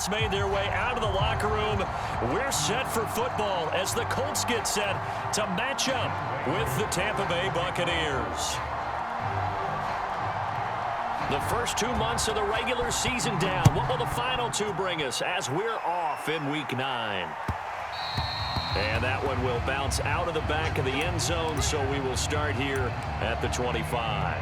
Tackles made their way out of the locker room. We're set for football as the Colts get set to match up with the Tampa Bay Buccaneers. The first 2 months of the regular season down. What will the final two bring us as we're off in Week 9? And that one will bounce out of the back of the end zone, so we will start here at the 25.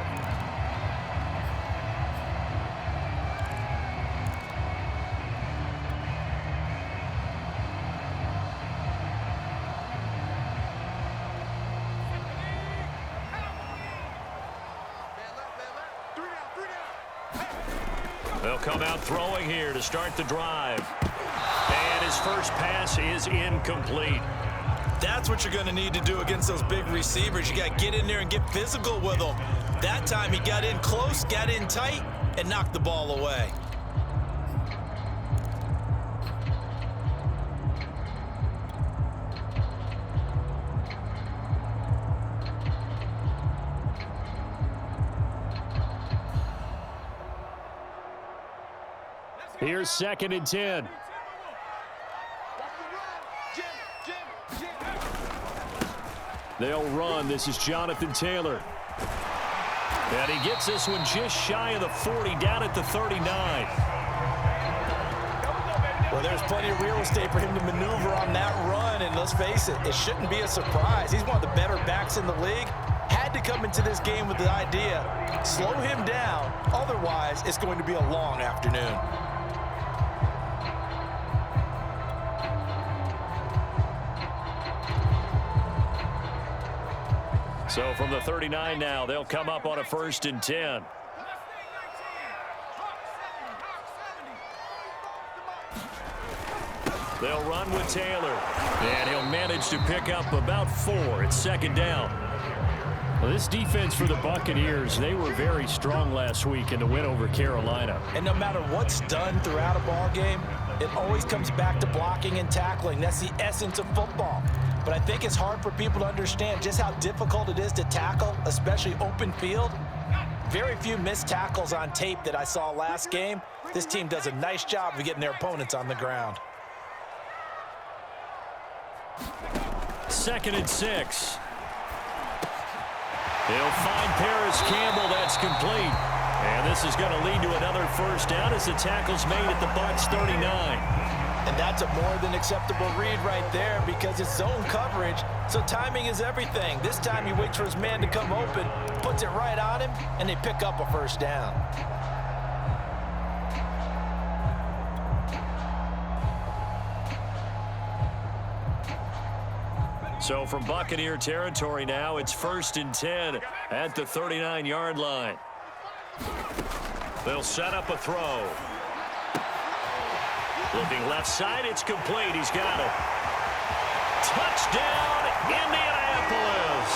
They'll come out throwing here to start the drive. And his first pass is incomplete. That's what you're going to need to do against those big receivers. You got to get in there and get physical with them. That time he got in close, got in tight, and knocked the ball away. Here's 2nd and 10. They'll run. This is Jonathan Taylor. And he gets this one just shy of the 40, down at the 39. Well, there's plenty of real estate for him to maneuver on that run, and let's face it, it shouldn't be a surprise. He's one of the better backs in the league. Had to come into this game with the idea, slow him down, otherwise it's going to be a long afternoon. So from the 39 now, they'll come up on a 1st and 10. They'll run with Taylor. And he'll manage to pick up about 4. It's 2nd down. Well, this defense for the Buccaneers, they were very strong last week in the win over Carolina. And no matter what's done throughout a ball game, it always comes back to blocking and tackling. That's the essence of football. But I think it's hard for people to understand just how difficult it is to tackle, especially open field. Very few missed tackles on tape that I saw last game. This team does a nice job of getting their opponents on the ground. 2nd and 6. He'll find Paris Campbell. That's complete. And this is going to lead to another 1st down as the tackle's made at the Bucs 39. And that's a more than acceptable read right there because it's zone coverage, so timing is everything. This time he waits for his man to come open, puts it right on him, and they pick up a 1st down. So from Buccaneer territory now, it's 1st and 10 at the 39-yard line. They'll set up a throw. Looking left side, it's complete. He's got it. Touchdown, Indianapolis.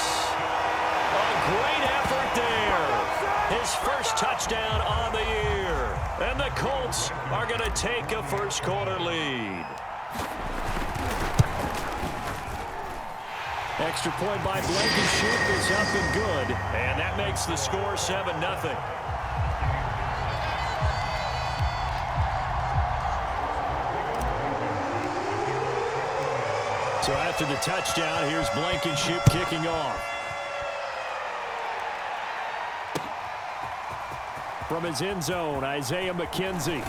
A great effort there. His first touchdown on the year. And the Colts are going to take a first-quarter lead. Extra point by Blankenship is up and good. And that makes the score 7-0. So after the touchdown, here's Blankenship kicking off. From his end zone, Isaiah McKenzie.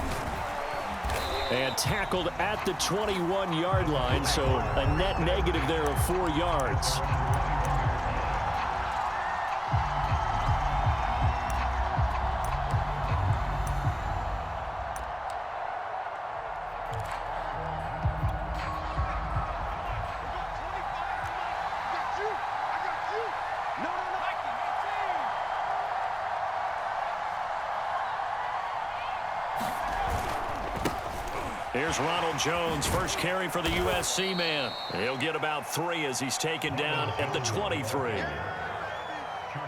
And tackled at the 21-yard line, so a net negative there of 4 yards. Here's Ronald Jones, first carry for the USC man. He'll get about 3 as he's taken down at the 23.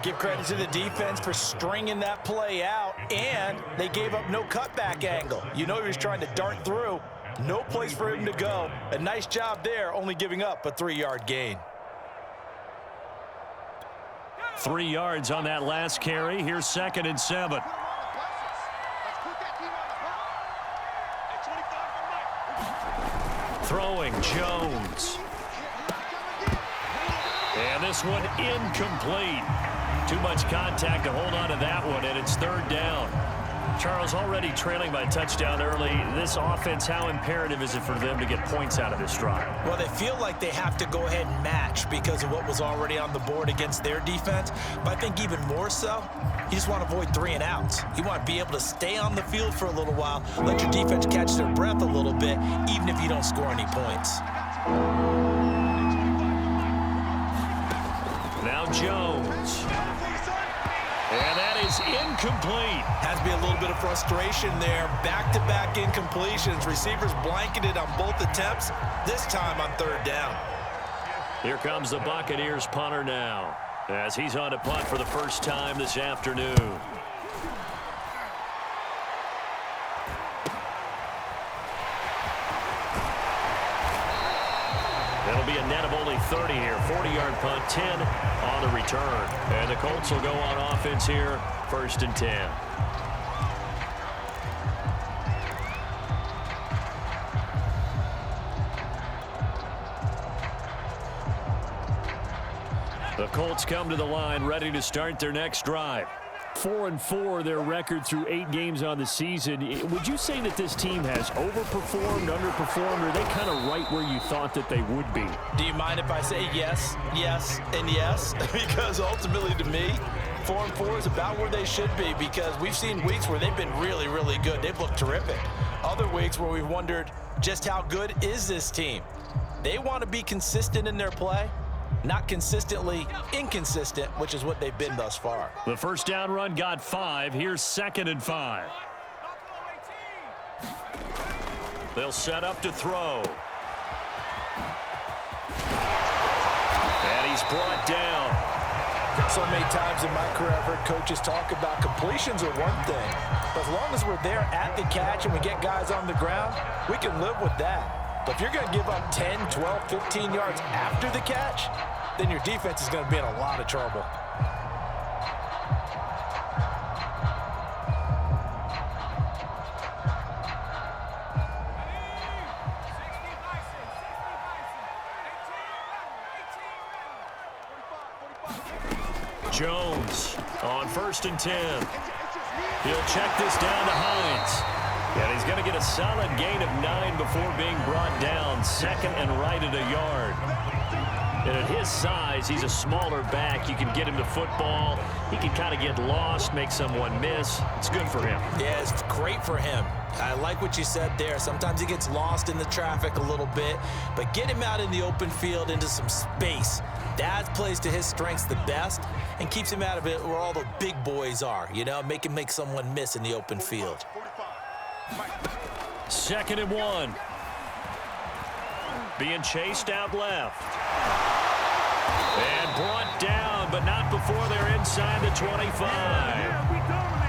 Give credit to the defense for stringing that play out, and they gave up no cutback angle. You know he was trying to dart through. No place for him to go. A nice job there, only giving up a 3-yard gain. 3 yards on that last carry. Here's 2nd and 7. Throwing, Jones. And this one incomplete. Too much contact to hold on to that one, and it's third down. Charles, already trailing by a touchdown early. This offense, how imperative is it for them to get points out of this drive? Well, they feel like they have to go ahead and match because of what was already on the board against their defense. But I think even more so, you just want to avoid 3 and outs. You want to be able to stay on the field for a little while, let your defense catch their breath a little bit, even if you don't score any points. Now Jones. And that is incomplete. Has to be a little bit of frustration there. Back-to-back incompletions. Receivers blanketed on both attempts, this time on third down. Here comes the Buccaneers punter now, as he's on to punt for the first time this afternoon. It'll be a net of only 30 here. 40-yard punt, 10 on the return. And the Colts will go on offense here, 1st and 10. The Colts come to the line, ready to start their next drive. 4-4, their record through 8 games on the season. Would you say that this team has overperformed, underperformed, or are they kind of right where you thought that they would be? Do you mind if I say yes, yes, and yes? Because ultimately to me, 4-4 is about where they should be, because we've seen weeks where they've been really, really good. They've looked terrific. Other weeks where we've wondered just how good is this team. They want to be consistent in their play. Not consistently inconsistent, which is what they've been thus far. The first down run got 5. Here's 2nd and 5. They'll set up to throw. And he's brought down. So many times in my career, I've heard coaches talk about completions are one thing. But as long as we're there at the catch and we get guys on the ground, we can live with that. But if you're going to give up 10, 12, 15 yards after the catch, then your defense is going to be in a lot of trouble. Jones on 1st and 10. He'll check this down to Hines. And he's going to get a solid gain of 9 before being brought down. 2nd and right at a yard. And at his size, he's a smaller back. You can get him to football. He can kind of get lost, make someone miss. It's good for him. Yeah, it's great for him. I like what you said there. Sometimes he gets lost in the traffic a little bit. But get him out in the open field into some space. That plays to his strengths the best and keeps him out of it where all the big boys are. You know, make him make someone miss in the open field. 2nd and 1. Being chased out left. And brought down, but not before they're inside the 25.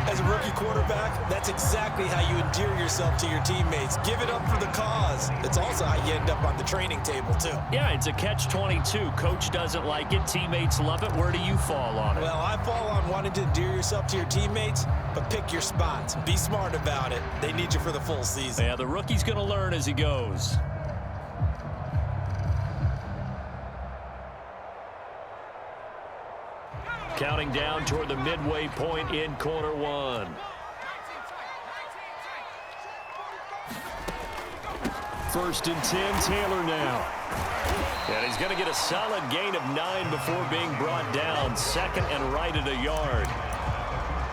As a rookie quarterback, that's exactly how you endear yourself to your teammates. Give it up for the cause. It's also how you end up on the training table, too. Yeah, it's a catch-22. Coach doesn't like it. Teammates love it. Where do you fall on it? Well, I fall on wanting to endear yourself to your teammates, but pick your spots. Be smart about it. They need you for the full season. Yeah, the rookie's going to learn as he goes. Counting down toward the midway point in quarter 1. First and 10, Taylor now. And he's going to get a solid gain of 9 before being brought down. 2nd and right at a yard.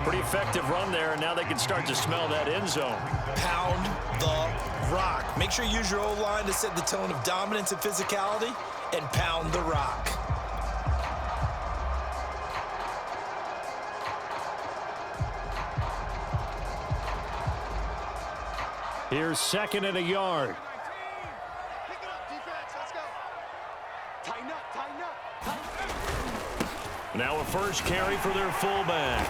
Pretty effective run there, and now they can start to smell that end zone. Pound the rock. Make sure you use your O-line to set the tone of dominance and physicality, and pound the rock. Here's 2nd and a yard. Now a first carry for their fullback.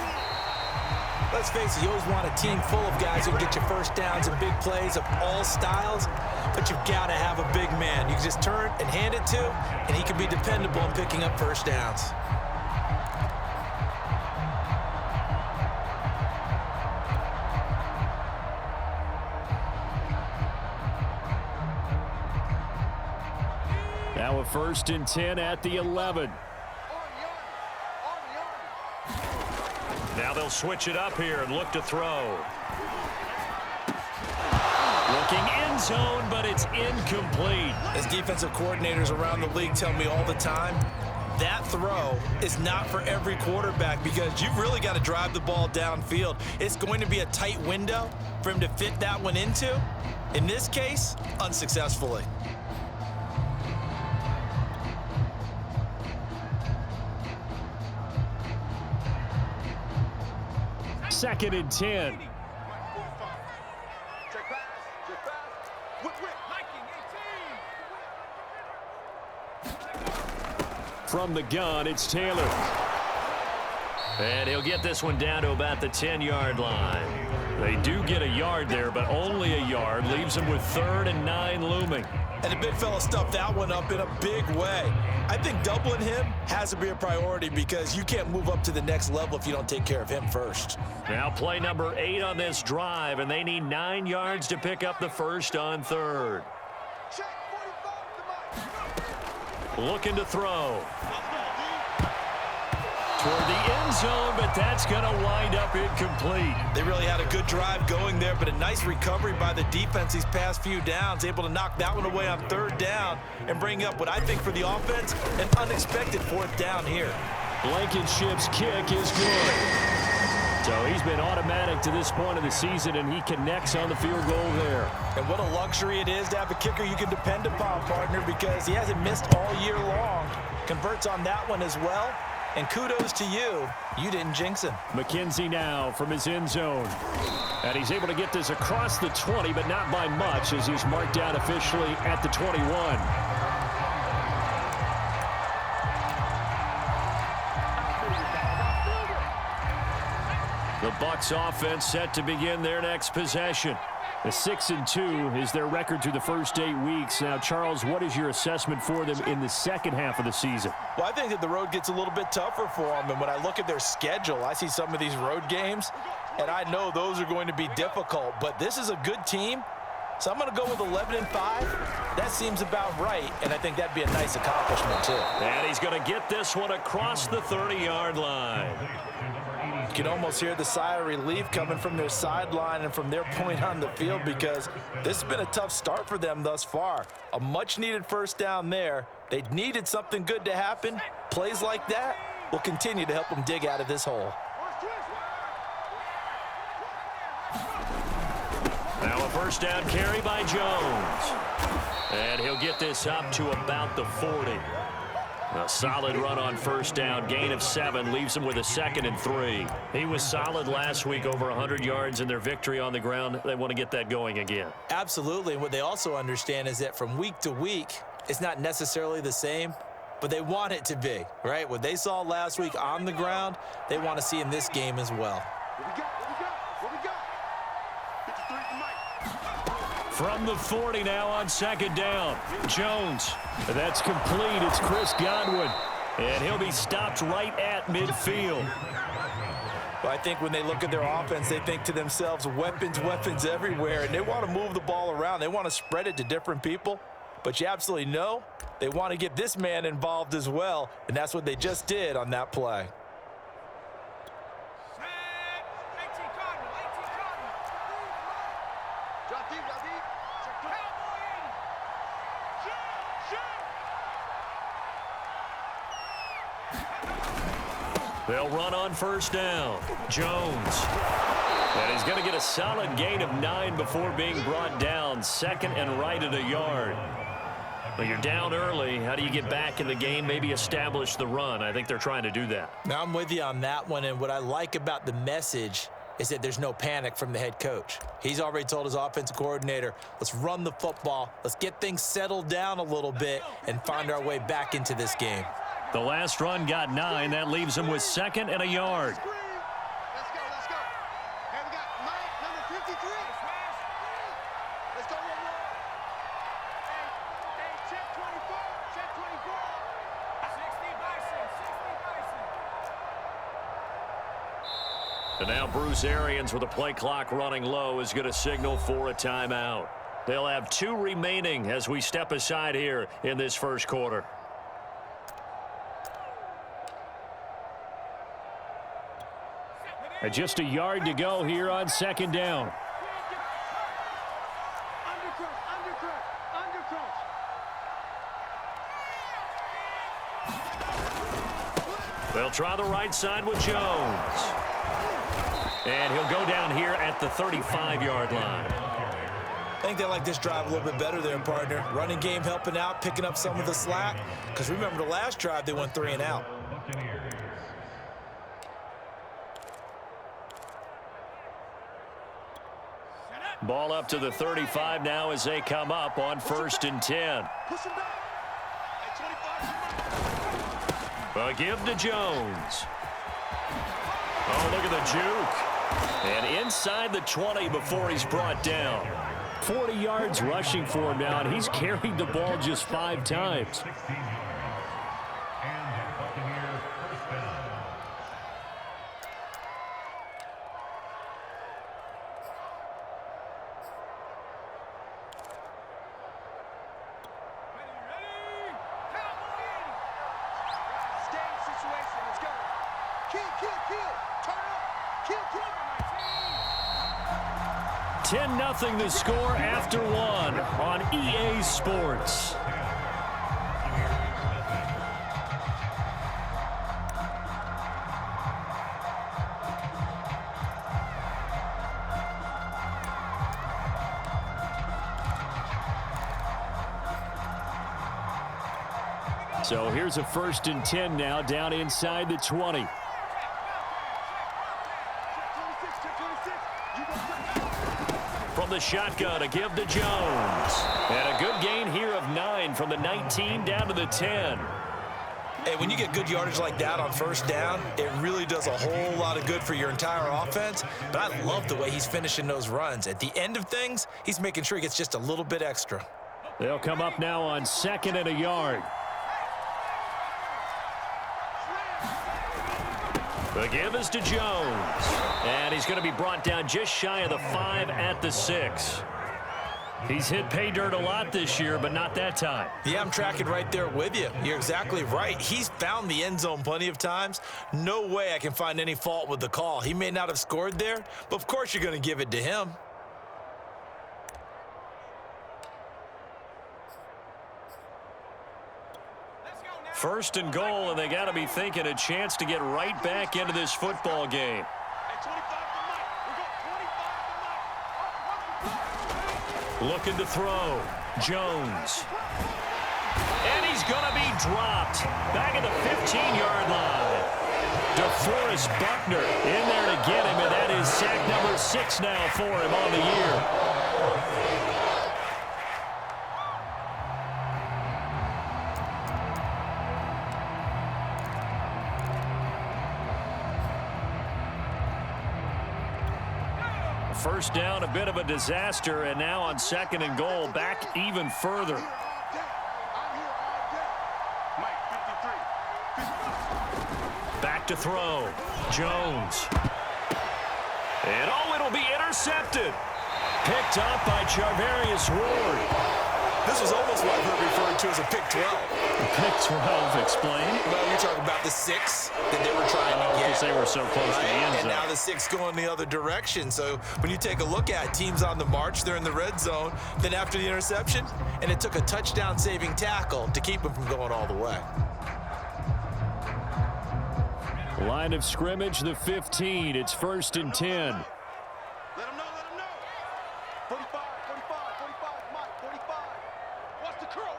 Let's face it, you always want a team full of guys who can get you first downs and big plays of all styles, but you've got to have a big man. You can just turn and hand it to, and he can be dependable in picking up first downs. Now a 1st and 10 at the 11. Now they'll switch it up here and look to throw. Looking end zone, but it's incomplete. As defensive coordinators around the league tell me all the time, that throw is not for every quarterback because you've really got to drive the ball downfield. It's going to be a tight window for him to fit that one into. In this case, unsuccessfully. Second and 10. From the gun, it's Taylor. And he'll get this one down to about the 10-yard line. They do get a yard there, but only a yard. Leaves them with 3rd and 9 looming. And the big fella stuffed that one up in a big way. I think doubling him has to be a priority because you can't move up to the next level if you don't take care of him first. Now play number 8 on this drive, and they need 9 yards to pick up the 1st on 3rd. Looking to throw. Toward the end zone, but that's going to wind up incomplete. They really had a good drive going there, but a nice recovery by the defense these past few downs, able to knock that one away on 3rd down and bring up what I think for the offense, an unexpected 4th down here. Blankenship's kick is good. So he's been automatic to this point of the season, and he connects on the field goal there. And what a luxury it is to have a kicker you can depend upon, partner, because he hasn't missed all year long. Converts on that one as well. And kudos to you. You didn't jinx him. McKenzie now from his end zone. And he's able to get this across the 20, but not by much as he's marked down officially at the 21. The Bucs offense set to begin their next possession. The 6-2 is their record through the first 8 weeks. Now, Charles, what is your assessment for them in the second half of the season? Well, I think that the road gets a little bit tougher for them. And when I look at their schedule, I see some of these road games, and I know those are going to be difficult. But this is a good team, so I'm going to go with 11-5. That seems about right, and I think that'd be a nice accomplishment, too. And he's going to get this one across the 30-yard line. You can almost hear the sigh of relief coming from their sideline and from their point on the field because this has been a tough start for them thus far. A much-needed 1st down there. They needed something good to happen. Plays like that will continue to help them dig out of this hole. Now a 1st down carry by Jones. And he'll get this up to about the 40. A solid run on 1st down, gain of 7, leaves him with a 2nd and 3. He was solid last week, over 100 yards in their victory on the ground. They want to get that going again. Absolutely, and what they also understand is that from week to week, it's not necessarily the same, but they want it to be, right? What they saw last week on the ground, they want to see in this game as well. From the 40 now on 2nd down. Jones. That's complete. It's Chris Godwin. And he'll be stopped right at midfield. Well, I think when they look at their offense, they think to themselves, weapons, weapons everywhere. And they want to move the ball around. They want to spread it to different people. But you absolutely know they want to get this man involved as well. And that's what they just did on that play. They'll run on 1st down. Jones. And he's going to get a solid gain of 9 before being brought down. 2nd and right at a yard. But you're down early. How do you get back in the game? Maybe establish the run. I think they're trying to do that. Now, I'm with you on that one. And what I like about the message is that there's no panic from the head coach. He's already told his offensive coordinator, let's run the football. Let's get things settled down a little bit and find our way back into this game. The last run got 9. That leaves him with 2nd and a yard. Let's go. Hey, we got number 53. Let's go one more. Hey, check 24. Check 24. 60 Bison. And now Bruce Arians with the play clock running low is going to signal for a timeout. They'll have 2 remaining as we step aside here in this first quarter. Just a yard to go here on second down. They'll try the right side with Jones. And he'll go down here at the 35-yard line. I think they like this drive a little bit better there, partner. Running game helping out, picking up some of the slack. Because remember the last drive, they went 3 and out. Ball up to the 35 now as they come up on 1st and 10. A give to Jones. Oh, look at the juke. And inside the 20 before he's brought down. 40 yards rushing for him now, and he's carried the ball just 5 times. Kill. 10-0 the score after 1 on EA Sports. So here's a 1st and 10 now down inside the 20. From the shotgun, a give to Jones. And a good gain here of 9 from the 19 down to the 10. Hey, when you get good yardage like that on 1st down, it really does a whole lot of good for your entire offense. But I love the way he's finishing those runs. At the end of things, he's making sure he gets just a little bit extra. They'll come up now on 2nd and a yard. The give is to Jones. And he's going to be brought down just shy of the 5 at the 6. He's hit pay dirt a lot this year, but not that time. Yeah, I'm tracking right there with you. You're exactly right. He's found the end zone plenty of times. No way I can find any fault with the call. He may not have scored there, but of course you're going to give it to him. First and goal, and they got to be thinking a chance to get right back into this football game. Looking to throw. Jones. And he's going to be dropped. Back at the 15-yard line. DeForest Buckner in there to get him, and that is sack number 6 now for him on the year. First down, a bit of a disaster, and now on 2nd and goal, back even further. Back to throw. Jones. And oh, it'll be intercepted. Picked up by Charvarius Ward. This was almost what I've heard referred to as a pick 12. Pick 12, explain. Well, you're talking about the 6 that they were trying to get. Because they were so close to the end zone. And now the 6 going the other direction. So when you take a look at teams on the march, they're in the red zone. Then after the interception, and it took a touchdown-saving tackle to keep them from going all the way. Line of scrimmage, the 15. It's 1st and 10. Let him know. 45, Mike, 45. Watch the curl.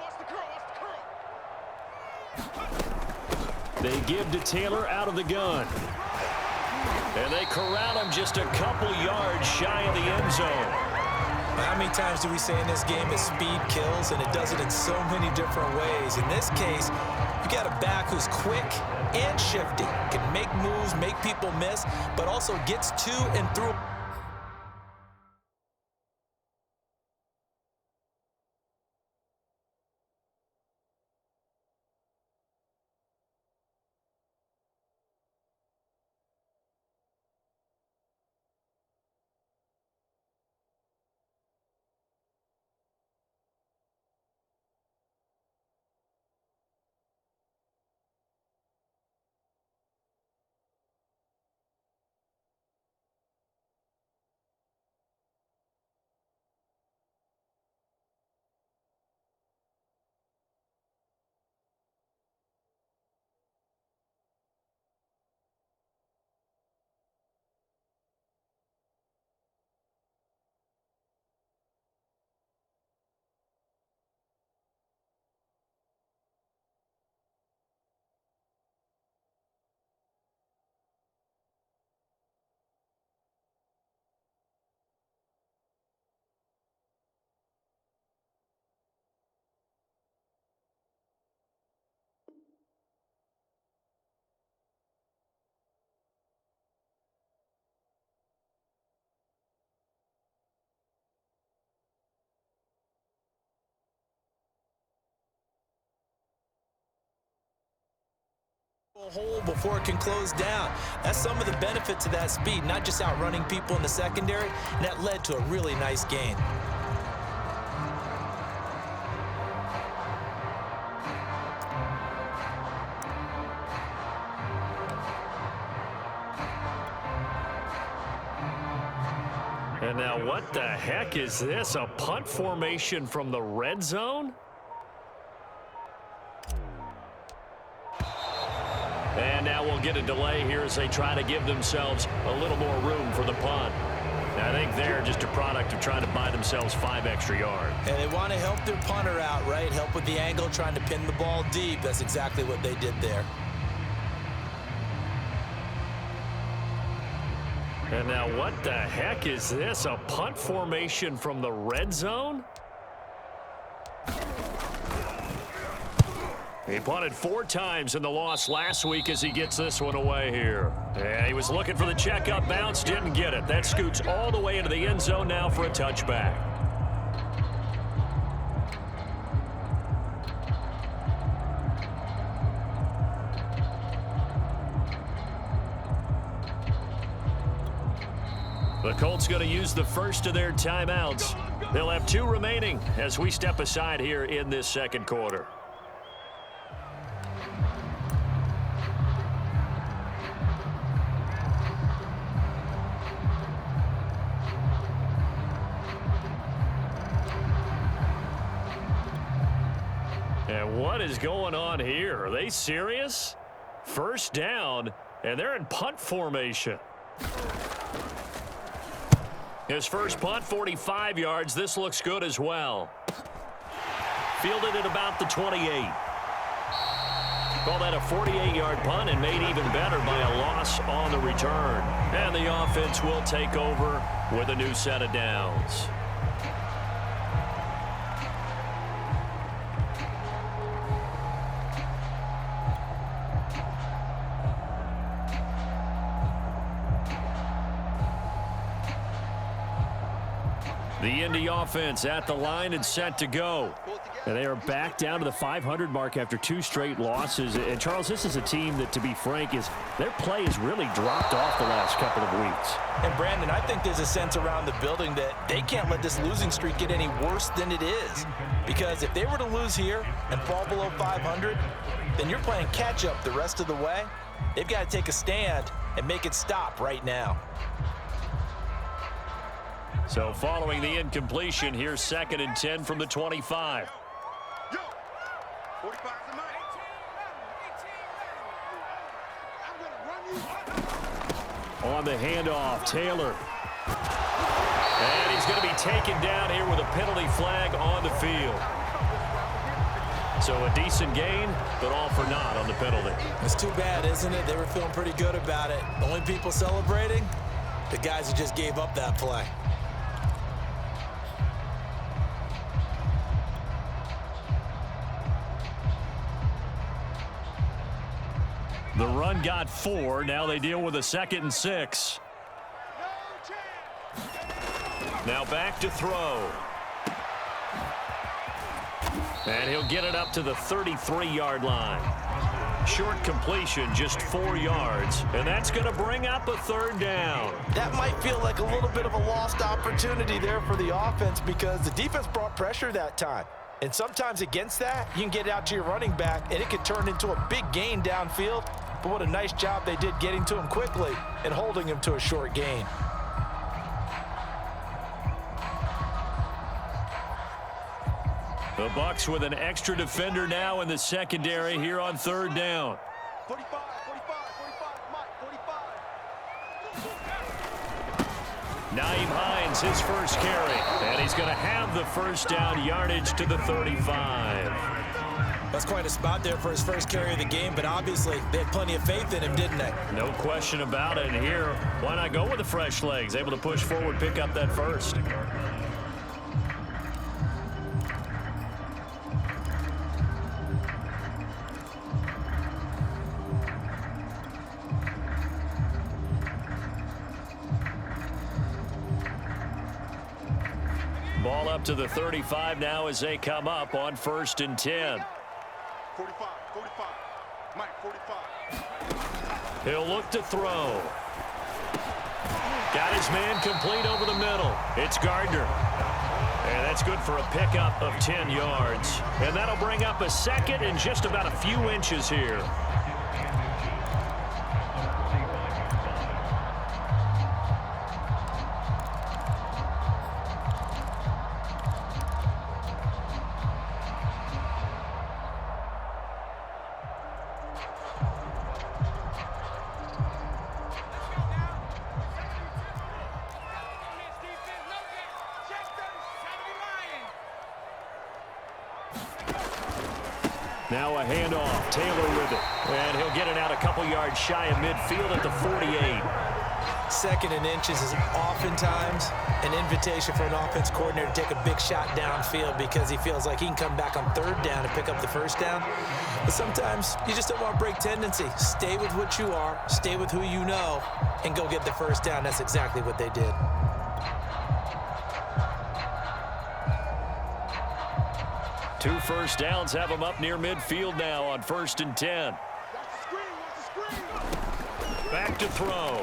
They give to Taylor out of the gun. And they corral him just a couple yards shy of the end zone. How many times do we say in this game that speed kills, and it does it in so many different ways? In this case, you got a back who's quick and shifty, can make moves, make people miss, but also gets to and through. hole before it can close down. That's some of the benefits of that speed, not just outrunning people in the secondary, and that led to a really nice gain. And now what the heck is this? A punt formation from the red zone? And now we'll get a delay here as they try to give themselves a little more room for the punt. I think they're just a product of trying to buy themselves 5 extra yards. And they want to help their punter out, right? Help with the angle, trying to pin the ball deep. That's exactly what they did there. And now what the heck is this? A punt formation from the red zone? He punted 4 times in the loss last week as he gets this one away here. And he was looking for the checkup bounce, didn't get it. That scoots all the way into the end zone now for a touchback. The Colts going to use the first of their timeouts. They'll have 2 remaining as we step aside here in this second quarter. And what is going on here? Are they serious? First down, and they're in punt formation. His first punt, 45 yards. This looks good as well. Fielded at about the 28. Call that a 48-yard punt and made even better by a loss on the return. And the offense will take over with a new set of downs. The Indy offense at the line and set to go. And they are back down to the 500 mark after 2 straight losses. And, Charles, this is a team that, to be frank, their play has really dropped off the last couple of weeks. And, Brandon, I think there's a sense around the building that they can't let this losing streak get any worse than it is. Because if they were to lose here and fall below 500, then you're playing catch-up the rest of the way. They've got to take a stand and make it stop right now. So following the incompletion, here's 2nd and 10 from the 25. Yo, 45 to mine. I'm gonna run you. On the handoff, Taylor. And he's going to be taken down here with a penalty flag on the field. So a decent gain, but all for naught on the penalty. It's too bad, isn't it? They were feeling pretty good about it. The only people celebrating, the guys who just gave up that play. The run got 4. Now they deal with a 2nd and 6. Now back to throw. And he'll get it up to the 33-yard line. Short completion, just 4 yards. And that's going to bring up a 3rd down. That might feel like a little bit of a lost opportunity there for the offense because the defense brought pressure that time. And sometimes against that, you can get out to your running back, and it could turn into a big gain downfield. But what a nice job they did getting to him quickly and holding him to a short gain. The Bucs with an extra defender now in the secondary here on 3rd down. 45, 45, 45, Mike, 45. Naeem Hines, his first carry. And he's going to have the first down, yardage to the 35. That's quite a spot there for his first carry of the game, but obviously they had plenty of faith in him, didn't they? No question about it. And here, why not go with the fresh legs? Able to push forward, pick up that first. Ball up to the 35 now as they come up on 1st and 10. 45, 45. Mike, 45. He'll look to throw. Got his man complete over the middle. It's Gardner. And that's good for a pickup of 10 yards. And that'll bring up a second and just about a few inches here. Now a handoff. Taylor with it. And he'll get it out a couple yards shy of midfield at the 48. Second and inches is oftentimes an invitation for an offense coordinator to take a big shot downfield because he feels like he can come back on third down and pick up the first down. But sometimes you just don't want to break tendency. Stay with what you are, stay with who you know, and go get the first down. That's exactly what they did. Two first downs have them up near midfield now on 1st and 10. Back to throw.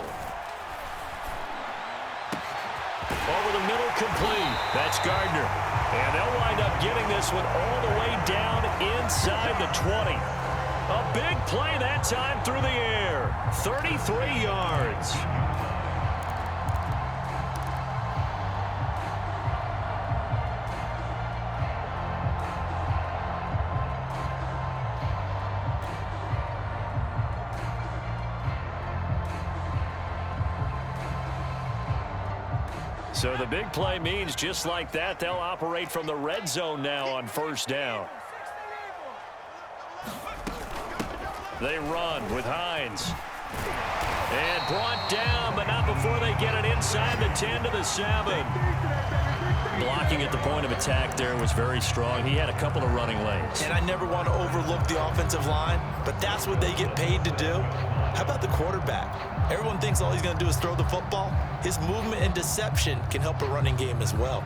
Over the middle, complete. That's Gardner. And they'll wind up getting this one all the way down inside the 20. A big play that time through the air. 33 yards. So the big play means just like that, they'll operate from the red zone now on 1st down. They run with Hines. And brought down, but not before they get it inside the 10 to the 7. Blocking at the point of attack there was very strong. He had a couple of running lanes. And I never want to overlook the offensive line, but that's what they get paid to do. How about the quarterback? Everyone thinks all he's going to do is throw the football. His movement and deception can help a running game as well.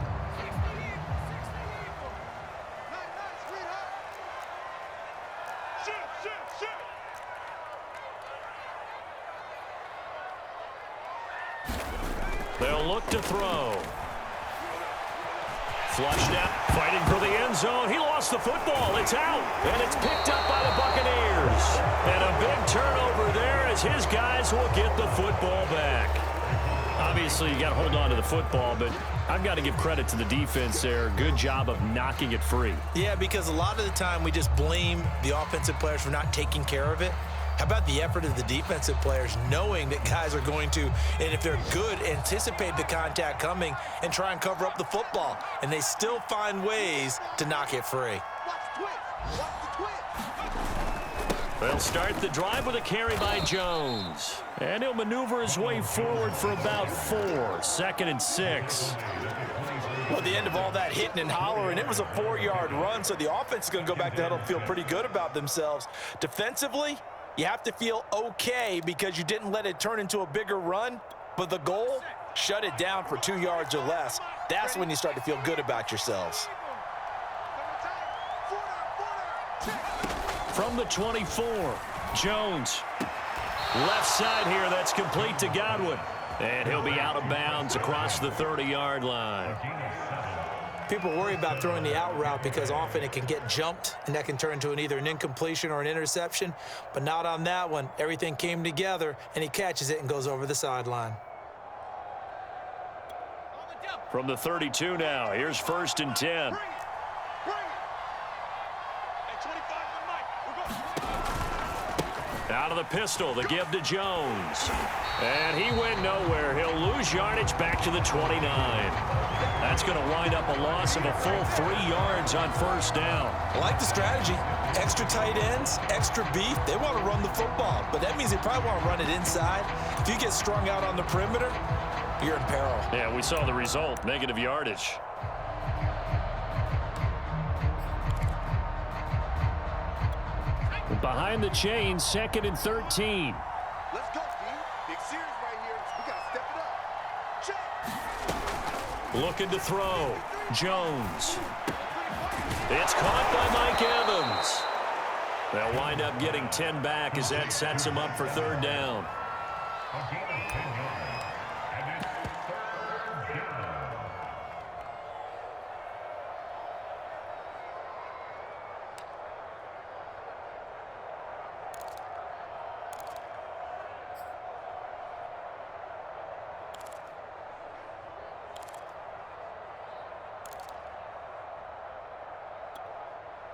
They'll look to throw. Flushed out, fighting for the end zone. He lost the football. It's out, and it's picked up by the Buccaneers. And a big turnover there as his guys will get the football back. Obviously, you got to hold on to the football, but I've got to give credit to the defense there. Good job of knocking it free. Yeah, because a lot of the time we just blame the offensive players for not taking care of it. How about the effort of the defensive players knowing that guys are going to, and if they're good, anticipate the contact coming and try and cover up the football. And they still find ways to knock it free. They'll start the drive with a carry by Jones. And he'll maneuver his way forward for about 4. 2nd and 6. Well, at the end of all that hitting and hollering, it was a 4-yard run, so the offense is going to go back to huddle and feel pretty good about themselves. Defensively, you have to feel okay because you didn't let it turn into a bigger run, but the goal, shut it down for 2 yards or less. That's when you start to feel good about yourselves. From the 24, Jones. Left side here, that's complete to Godwin. And he'll be out of bounds across the 30-yard line. People worry about throwing the out route because often it can get jumped, and that can turn into either an incompletion or an interception. But not on that one. Everything came together, and he catches it and goes over the sideline. From the 32 now, here's 1st and 10. Out of the pistol, the give to Jones. And he went nowhere. He'll lose yardage back to the 29. That's going to wind up a loss of a full 3 yards on 1st down. I like the strategy. Extra tight ends, extra beef. They want to run the football, but that means they probably want to run it inside. If you get strung out on the perimeter, you're in peril. Yeah, we saw the result, negative yardage. Behind the chains, 2nd and 13. Let's go, team. Big series right here. We got to step it up. Check. Looking to throw. Jones. It's caught by Mike Evans. They'll wind up getting 10 back as that sets them up for third down.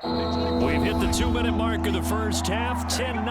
We've hit the 2-minute mark of the first half. 10